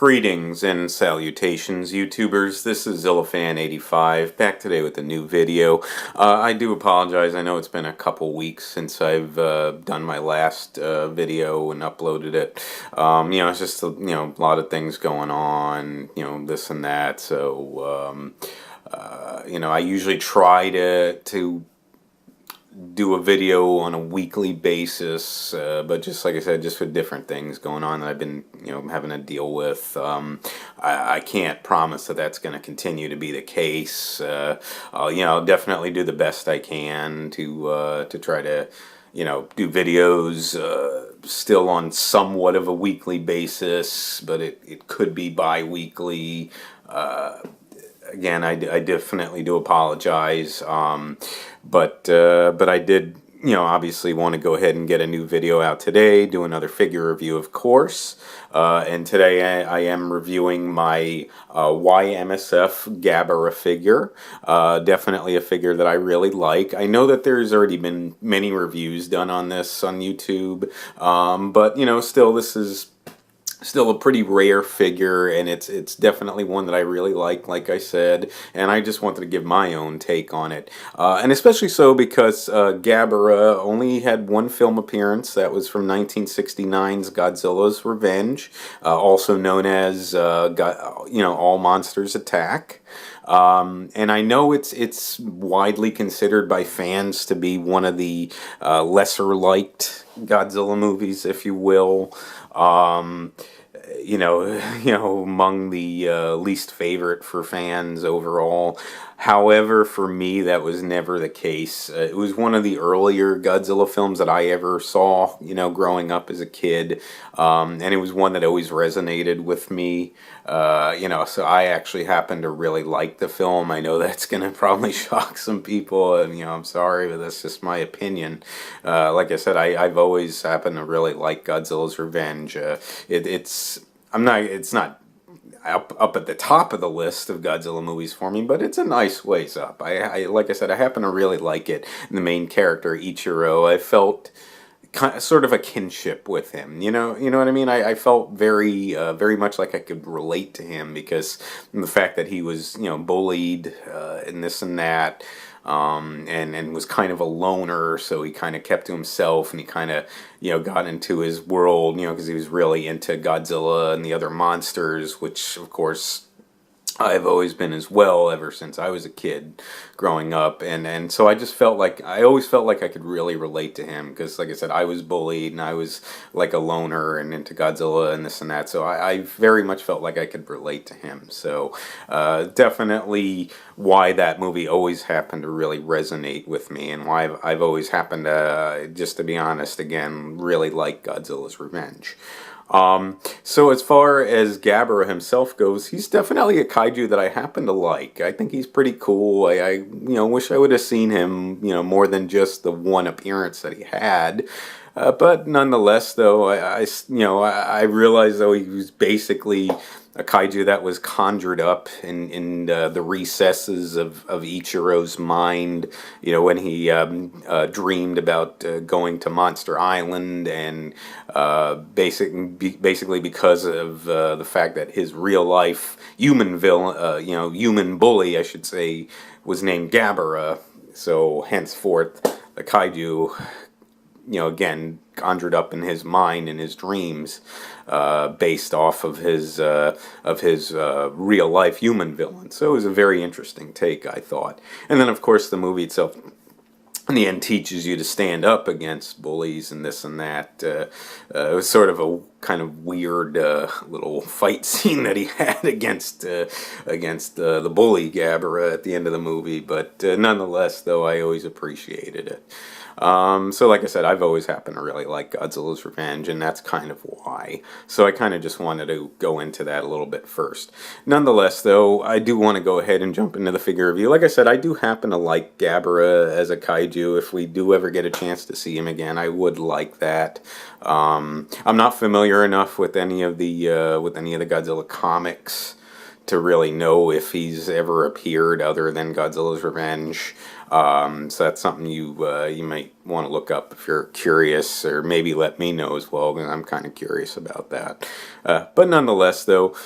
Greetings and salutations, YouTubers. This is Zillafan85, back today with a new video. I do apologize. I know it's been a couple weeks since I've done my last video and uploaded it. It's just, a lot of things going on, this and that. So, I usually try to do a video on a weekly basis, but just like I said, just with different things going on that I've been, having to deal with. I can't promise that that's going to continue to be the case. I'll definitely do the best I can to try to, do videos still on somewhat of a weekly basis, but it could be bi-weekly. Again, I definitely do apologize, but I did, obviously want to go ahead and get a new video out today, do another figure review, of course, and today I am reviewing my Y-MSF Gabara figure, definitely a figure that I really like. I know that there's already been many reviews done on this on YouTube, but, still, this is still a pretty rare figure, and it's definitely one that I really like I said, and I just wanted to give my own take on it. And especially so because Gabara only had one film appearance. That was from 1969's Godzilla's Revenge, also known as All Monsters Attack. And I know it's widely considered by fans to be one of the lesser liked Godzilla movies, if you will. Among the least favorite for fans overall. However, for me, that was never the case. It was one of the earlier Godzilla films that I ever saw, growing up as a kid. And it was one that always resonated with me. So I actually happen to really like the film. I know that's going to probably shock some people, and, I'm sorry, but that's just my opinion. Like I said, I've always happened to really like Godzilla's Revenge. It's not up at the top of the list of Godzilla movies for me, but it's a nice ways up. Like I said, I happen to really like it. And the main character, Ichiro, I felt sort of a kinship with him. You know what I mean? I felt very much like I could relate to him because the fact that he was, bullied and this and that. And was kind of a loner, so he kind of kept to himself, and he kind of, got into his world, because he was really into Godzilla and the other monsters, which, of course, I've always been as well ever since I was a kid growing up, and so I always felt like I could really relate to him because, like I said, I was bullied and I was like a loner and into Godzilla and this and that, so I very much felt like I could relate to him. So definitely why that movie always happened to really resonate with me, and why I've always happened to, just to be honest, again, really like Godzilla's Revenge. So as far as Gabara himself goes, he's definitely a kaiju that I happen to like. I think he's pretty cool. I wish I would have seen him, more than just the one appearance that he had. But nonetheless, though, I realized, though, he was basically a kaiju that was conjured up in the recesses of Ichiro's mind, when he dreamed about going to Monster Island, and basically because of the fact that his real life human villain, human bully, I should say, was named Gabara. So henceforth, the kaiju, again, conjured up in his mind, in his dreams, based off of his real life human villain. So it was a very interesting take, I thought. And then, of course, the movie itself, in the end, teaches you to stand up against bullies and this and that. It was sort of a kind of weird little fight scene that he had against the bully Gabara at the end of the movie, but nonetheless, though, I always appreciated it. So like I said, I've always happened to really like Godzilla's Revenge, and that's kind of why. So I kind of just wanted to go into that a little bit first. Nonetheless, though, I do want to go ahead and jump into the figure review. Like I said, I do happen to like Gabara as a kaiju. If we do ever get a chance to see him again, I would like that. I'm not familiar enough with any of the Godzilla comics to really know if he's ever appeared other than Godzilla's Revenge. So that's something you might want to look up if you're curious, or maybe let me know as well, because I'm kind of curious about that. But nonetheless, though,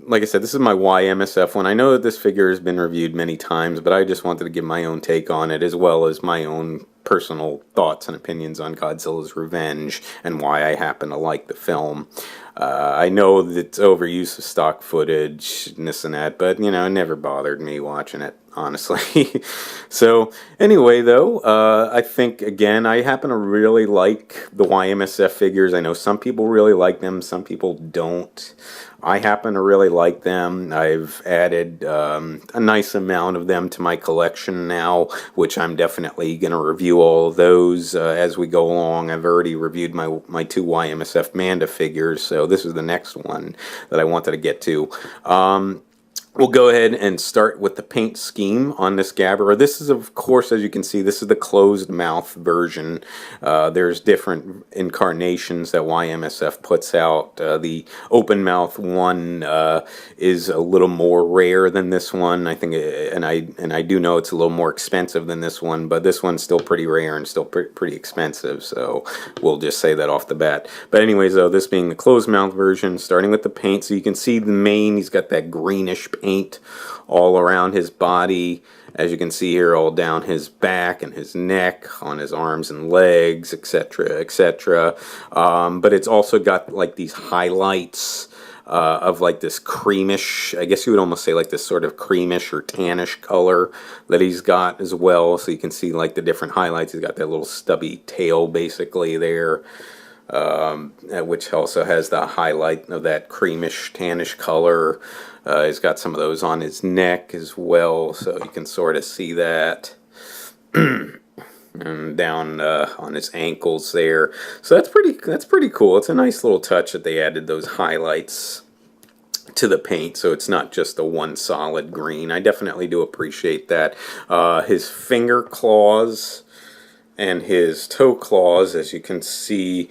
like I said, this is my Y-MSF one. I know that this figure has been reviewed many times, but I just wanted to give my own take on it, as well as my own personal thoughts and opinions on Godzilla's Revenge and why I happen to like the film. I know that it's overuse of stock footage and this and that, but it never bothered me watching it, honestly. So anyway, though, I think, again, I happen to really like the Y-MSF figures. I know some people really like them, some people don't. I happen to really like them. I've added a nice amount of them to my collection now, which I'm definitely going to review all of those as we go along. I've already reviewed my 2 Y-MSF Manda figures, so this is the next one that I wanted to get to. We'll go ahead and start with the paint scheme on this Gabara. This is, of course, as you can see, this is the closed mouth version. There's different incarnations that Y-MSF puts out. The open mouth one is a little more rare than this one. I think, and I do know it's a little more expensive than this one, but this one's still pretty rare and still pretty expensive. So we'll just say that off the bat. But anyways, though, this being the closed mouth version, starting with the paint, so you can see the mane. He's got that greenish paint all around his body, as you can see here, all down his back and his neck, on his arms and legs, etc., etc. But it's also got like these highlights of like this creamish, I guess you would almost say like this sort of creamish or tannish color that he's got as well. So you can see like the different highlights. He's got that little stubby tail basically there, which also has the highlight of that creamish tannish color. He's got some of those on his neck as well, so you can sort of see that. And down on his ankles there. So that's pretty cool. It's a nice little touch that they added those highlights to the paint, so it's not just a one solid green. I definitely do appreciate that. His finger claws and his toe claws, as you can see,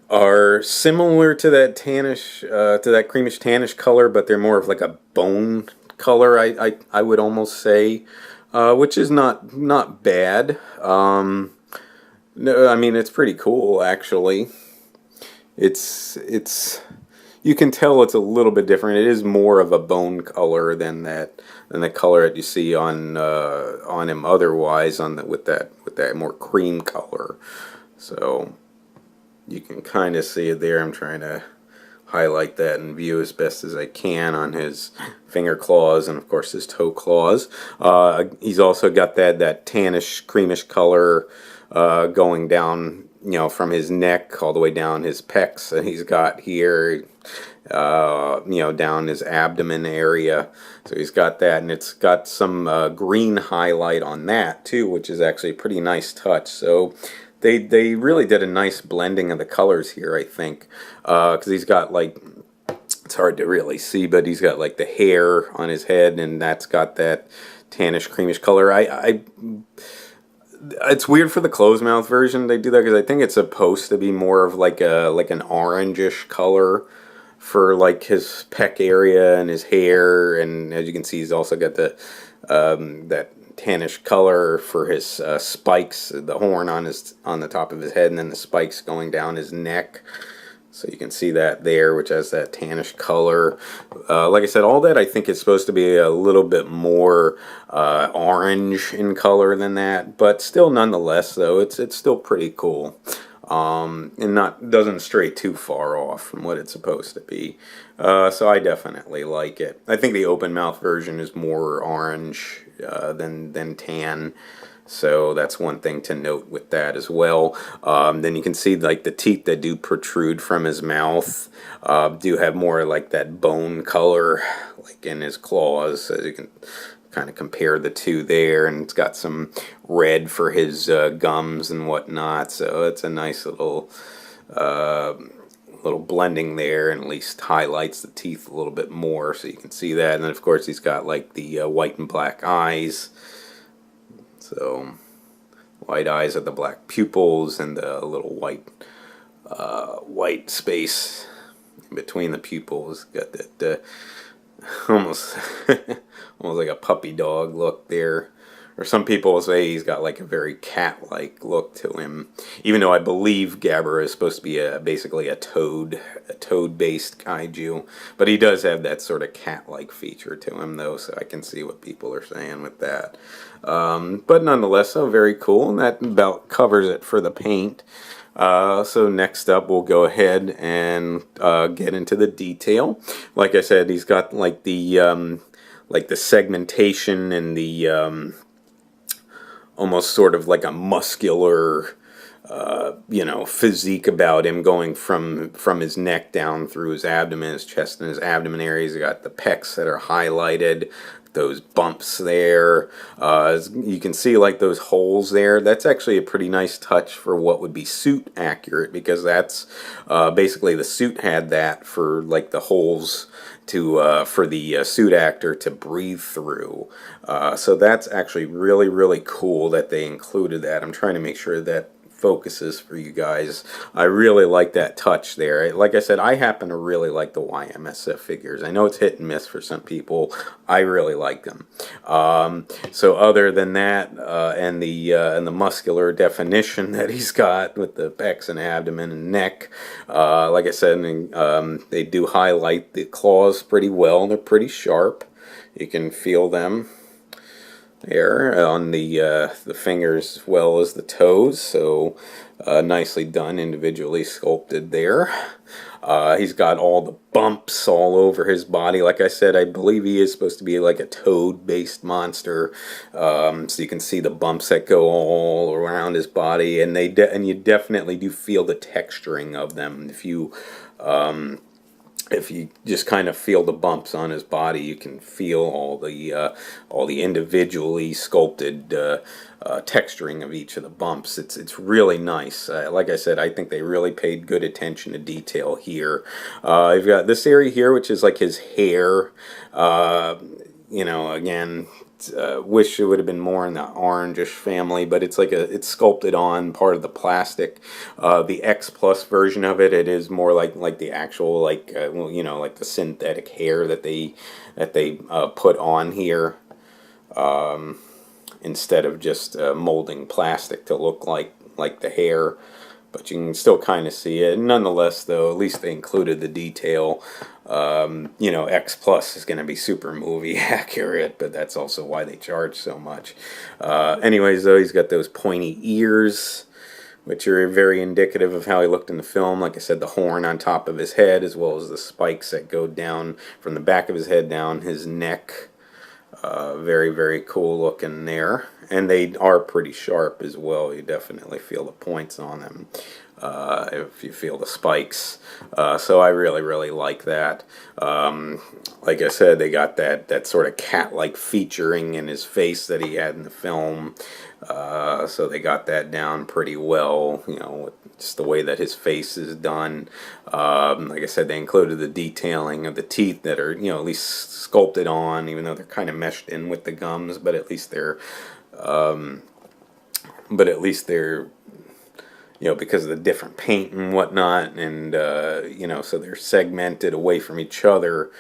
are similar to that tannish, to that creamish tannish color, but they're more of like a bone color. I would almost say, which is not bad. No, I mean, it's pretty cool actually. It's you can tell it's a little bit different. It is more of a bone color than the color that you see on him otherwise with that more cream color. So you can kind of see it there. I'm trying to highlight that and view as best as I can on his finger claws and of course his toe claws. He's also got that tannish, creamish color going down, from his neck all the way down his pecs, and he's got here, down his abdomen area. So he's got that, and it's got some green highlight on that too, which is actually a pretty nice touch. So they really did a nice blending of the colors here, I think, because he's got like, it's hard to really see, but he's got like the hair on his head, and that's got that tannish, creamish color. It's weird for the closed mouth version they do that, because I think it's supposed to be more of like an orangish color for like his pec area and his hair, and as you can see, he's also got the that tannish color for his spikes, the horn on the top of his head, and then the spikes going down his neck. So you can see that there, which has that tannish color. Like I said, all that I think is supposed to be a little bit more orange in color than that, but still, nonetheless, though, it's still pretty cool. And doesn't stray too far off from what it's supposed to be. So I definitely like it. I think the open mouth version is more orange than tan. So that's one thing to note with that as well. Then you can see like the teeth that do protrude from his mouth do have more like that bone color, like in his claws, as you can kind of compare the two there. And it's got some red for his gums and whatnot. So it's a nice little blending there, and at least highlights the teeth a little bit more, so you can see that. And then of course he's got like the white and black eyes. So white eyes with the black pupils and the little white space in between the pupils. Got that almost almost like a puppy dog look there. Or some people will say he's got like a very cat-like look to him, even though I believe Gabara is supposed to be basically a toad-based kaiju. But he does have that sort of cat-like feature to him, though, so I can see what people are saying with that. But nonetheless, very cool, and that about covers it for the paint. So next up, we'll go ahead and get into the detail. Like I said, he's got like the segmentation and the almost sort of like a muscular, physique about him, going from his neck down through his abdomen, his chest, and his abdomen areas. He's got the pecs that are highlighted, those bumps there. You can see like those holes there. That's actually a pretty nice touch for what would be suit accurate, because that's basically the suit had that for like the holes for the suit actor to breathe through. So that's actually really, really cool that they included that. I'm trying to make sure that focuses for you guys. I really like that touch there. Like I said, I happen to really like the Y-MSF figures. I know it's hit and miss for some people. I really like them. So other than that, and the muscular definition that he's got with the pecs and abdomen and neck, like I said, they do highlight the claws pretty well. They're pretty sharp. You can feel them there on the fingers as well as the toes, so nicely done, individually sculpted there. He's got all the bumps all over his body. Like I said, I believe he is supposed to be like a toad-based monster, so you can see the bumps that go all around his body, and you definitely do feel the texturing of them. If you just kind of feel the bumps on his body, you can feel all the individually sculpted texturing of each of the bumps. It's really nice. Like I said, I think they really paid good attention to detail here. You've got this area here, which is like his hair. Again, wish it would have been more in the orangish family, but it's sculpted on part of the plastic. The X Plus version of it is more like the actual like the synthetic hair that they put on here, instead of just molding plastic to look like the hair. But you can still kind of see it. Nonetheless, though, at least they included the detail. X Plus is going to be super movie accurate, but that's also why they charge so much. Anyways, though, he's got those pointy ears, which are very indicative of how he looked in the film. Like I said, the horn on top of his head, as well as the spikes that go down from the back of his head down his neck. Very, very cool looking there. And they are pretty sharp as well. You definitely feel the points on them, if you feel the spikes. So I really, really like that. Like I said, they got that sort of cat-like featuring in his face that he had in the film. So they got that down pretty well, with just the way that his face is done. Like I said, they included the detailing of the teeth that are, at least sculpted on, even though they're kind of meshed in with the gums, but at least they're because of the different paint and whatnot, and so they're segmented away from each other.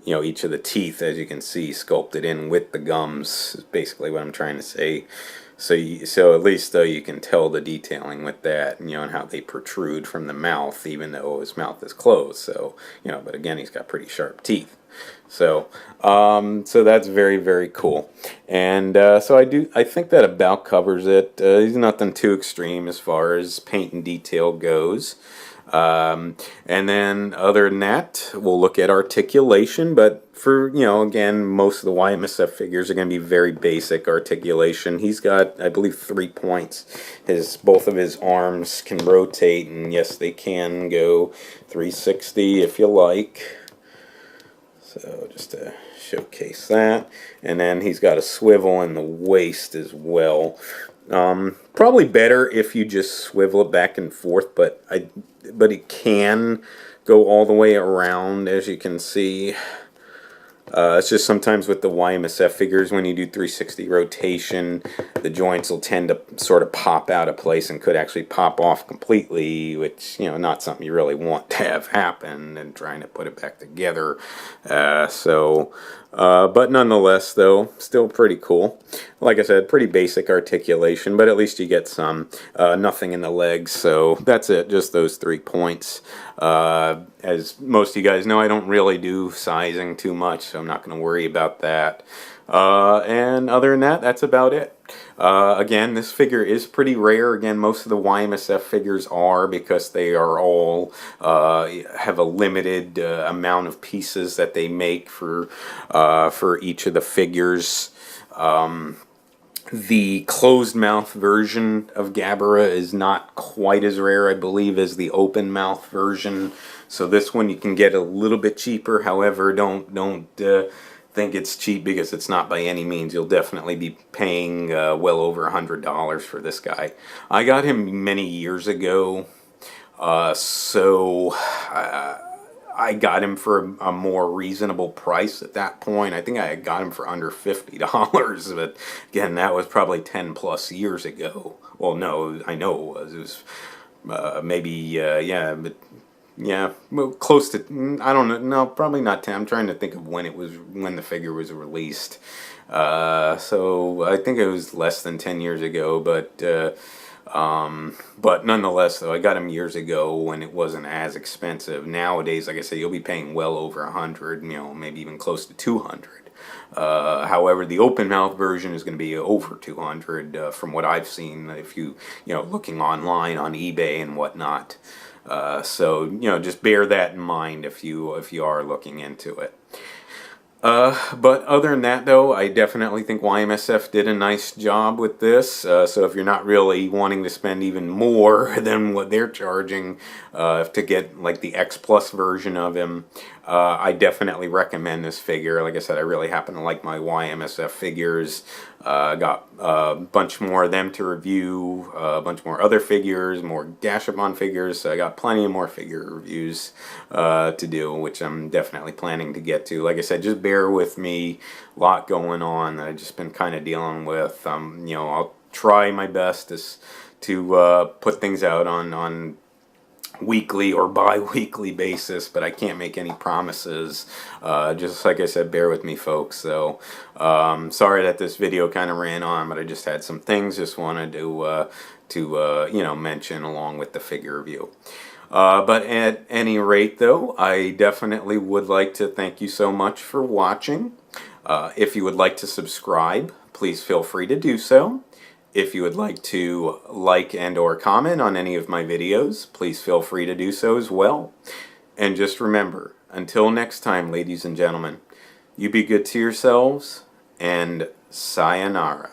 Each of the teeth, as you can see, sculpted in with the gums is basically what I'm trying to say. So at least, though, you can tell the detailing with that, and how they protrude from the mouth, even though his mouth is closed. So, but again, he's got pretty sharp teeth. So that's very, very cool. And so I think that about covers it. He's nothing too extreme as far as paint and detail goes. And then other than that, we'll look at articulation, but for, again, most of the Y-MSF figures are going to be very basic articulation. He's got, I believe, 3 points. Both of his arms can rotate, and yes, they can go 360 if you like. So just to showcase that. And then he's got a swivel in the waist as well. Probably better if you just swivel it back and forth, but it can go all the way around, as you can see. It's just sometimes with the Y-MSF figures, when you do 360 rotation, the joints will tend to sort of pop out of place and could actually pop off completely, which, you know, not something you really want to have happen, and trying to put it back together. But nonetheless, though, still pretty cool. Like I said, pretty basic articulation, but at least you get some. Nothing in the legs, so that's it, just those 3 points. As most of you guys know, I don't really do sizing too much, so I'm not going to worry about that. And other than that, that's about it. Again, this figure is pretty rare. Again, most of the Y-MSF figures are, because they are all have a limited amount of pieces that they make for each of the figures. The closed mouth version of Gabara is not quite as rare, I believe, as the open mouth version. So this one you can get a little bit cheaper. However, don't think it's cheap, because it's not by any means. You'll definitely be paying well over $100 for this guy. I got him many years ago, I got him for a more reasonable price at that point. I think I got him for under $50, but again, that was probably 10 plus years ago. Well, no, I know it was. It was maybe, yeah, but yeah, well, close to, I don't know, no, probably not 10. I'm trying to think of when when the figure was released. So I think it was less than 10 years ago, but nonetheless, though, I got him years ago when it wasn't as expensive. Nowadays, like I said, you'll be paying well over 100, you know, maybe even close to 200. However, the open mouth version is going to be over 200 from what I've seen. If you know, looking online on eBay and whatnot. So you know, just bear that in mind if you are looking into it. But other than that, though, I definitely think Y-MSF did a nice job with this. So if you're not really wanting to spend even more than what they're charging to get like the X Plus version of him, I definitely recommend this figure. Like I said, I really happen to like my Y-MSF figures. Got a bunch more of them to review, a bunch more other figures, more Gashapon figures. So I got plenty of more figure reviews to do, which I'm definitely planning to get to. Like I said, just bear with me. A lot going on that I've just been kind of dealing with. You know, I'll try my best to put things out on weekly or bi-weekly basis, but I can't make any promises. Just like I said, bear with me, folks. So sorry that this video kind of ran on, but I just had some things just wanted to you know, mention along with the figure review. But at any rate, though, I definitely would like to thank you so much for watching. If you would like to subscribe, please feel free to do so. If you would like to like and or comment on any of my videos, please feel free to do so as well. And just remember, until next time, ladies and gentlemen, you be good to yourselves, and sayonara.